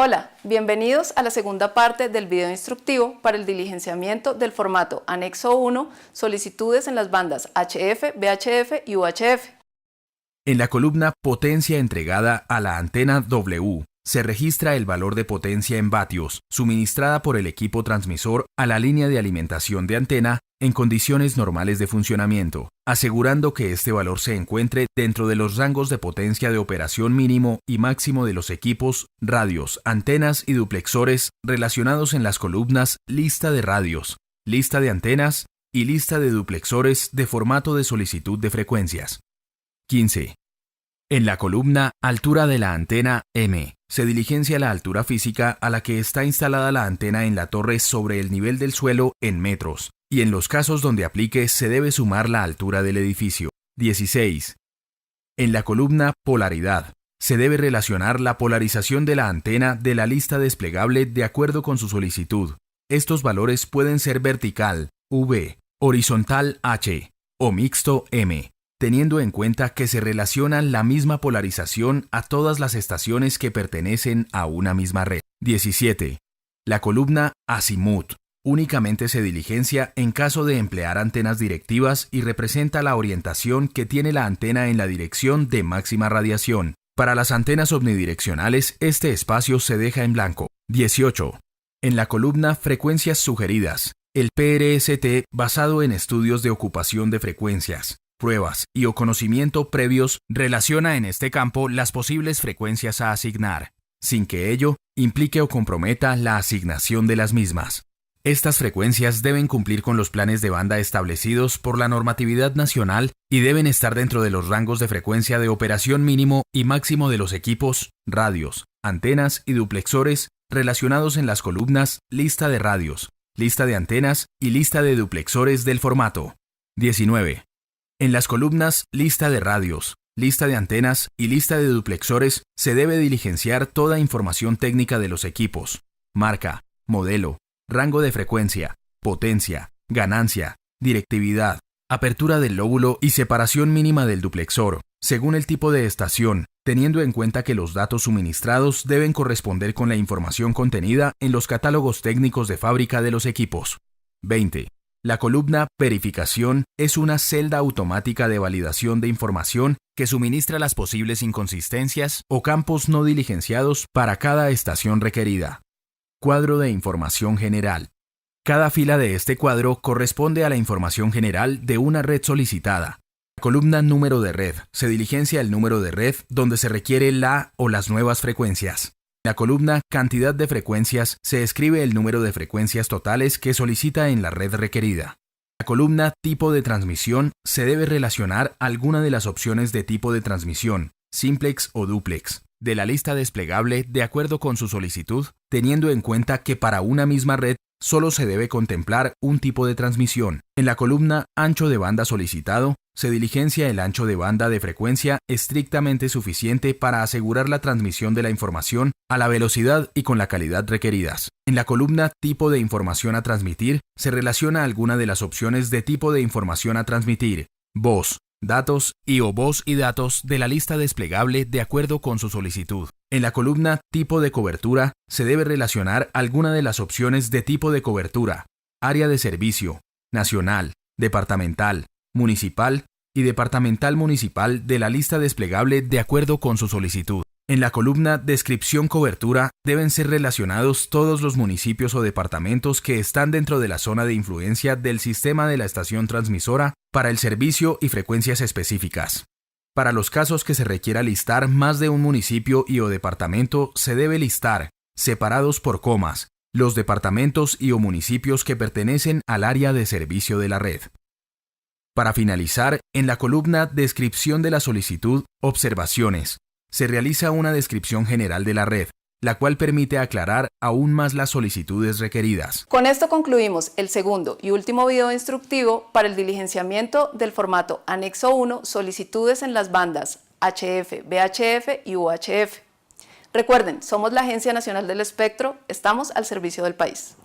Hola, bienvenidos a la segunda parte del video instructivo para el diligenciamiento del formato Anexo 1, solicitudes en las bandas HF, VHF y UHF. En la columna Potencia entregada a la antena W, se registra el valor de potencia en vatios suministrada por el equipo transmisor a la línea de alimentación de antena en condiciones normales de funcionamiento, asegurando que este valor se encuentre dentro de los rangos de potencia de operación mínimo y máximo de los equipos, radios, antenas y duplexores relacionados en las columnas Lista de radios, Lista de antenas y Lista de duplexores de formato de solicitud de frecuencias. 15. En la columna Altura de la antena M, se diligencia la altura física a la que está instalada la antena en la torre sobre el nivel del suelo en metros, y en los casos donde aplique se debe sumar la altura del edificio. 16. En la columna Polaridad, se debe relacionar la polarización de la antena de la lista desplegable de acuerdo con su solicitud. Estos valores pueden ser vertical, V, horizontal, H, o mixto, M, teniendo en cuenta que se relaciona la misma polarización a todas las estaciones que pertenecen a una misma red. 17. La columna Azimut únicamente se diligencia en caso de emplear antenas directivas y representa la orientación que tiene la antena en la dirección de máxima radiación. Para las antenas omnidireccionales, este espacio se deja en blanco. 18. En la columna Frecuencias sugeridas, el PRST, basado en estudios de ocupación de frecuencias, pruebas y o conocimiento previos, relaciona en este campo las posibles frecuencias a asignar, sin que ello implique o comprometa la asignación de las mismas. Estas frecuencias deben cumplir con los planes de banda establecidos por la normatividad nacional y deben estar dentro de los rangos de frecuencia de operación mínimo y máximo de los equipos, radios, antenas y duplexores relacionados en las columnas Lista de radios, Lista de antenas y Lista de duplexores del formato. 19. En las columnas Lista de radios, Lista de antenas y Lista de duplexores se debe diligenciar toda información técnica de los equipos, marca, modelo, rango de frecuencia, potencia, ganancia, directividad, apertura del lóbulo y separación mínima del duplexor, según el tipo de estación, teniendo en cuenta que los datos suministrados deben corresponder con la información contenida en los catálogos técnicos de fábrica de los equipos. 20. La columna Verificación es una celda automática de validación de información que suministra las posibles inconsistencias o campos no diligenciados para cada estación requerida. Cuadro de información general. Cada fila de este cuadro corresponde a la información general de una red solicitada. La columna Número de red se diligencia el número de red donde se requiere la o las nuevas frecuencias. En la columna Cantidad de frecuencias se escribe el número de frecuencias totales que solicita en la red requerida. En la columna Tipo de transmisión se debe relacionar alguna de las opciones de tipo de transmisión, simplex o duplex, de la lista desplegable de acuerdo con su solicitud, teniendo en cuenta que para una misma red solo se debe contemplar un tipo de transmisión. En la columna Ancho de banda solicitado, se diligencia el ancho de banda de frecuencia estrictamente suficiente para asegurar la transmisión de la información a la velocidad y con la calidad requeridas. En la columna Tipo de información a transmitir, se relaciona alguna de las opciones de tipo de información a transmitir, voz, datos y o voz y datos de la lista desplegable de acuerdo con su solicitud. En la columna Tipo de cobertura se debe relacionar alguna de las opciones de tipo de cobertura, área de servicio, nacional, departamental, municipal y departamental municipal de la lista desplegable de acuerdo con su solicitud. En la columna Descripción cobertura deben ser relacionados todos los municipios o departamentos que están dentro de la zona de influencia del sistema de la estación transmisora para el servicio y frecuencias específicas. Para los casos que se requiera listar más de un municipio y o departamento, se debe listar, separados por comas, los departamentos y o municipios que pertenecen al área de servicio de la red. Para finalizar, en la columna Descripción de la solicitud, observaciones, se realiza una descripción general de la red, la cual permite aclarar aún más las solicitudes requeridas. Con esto concluimos el segundo y último video instructivo para el diligenciamiento del formato Anexo 1, solicitudes en las bandas HF, VHF y UHF. Recuerden, somos la Agencia Nacional del Espectro, estamos al servicio del país.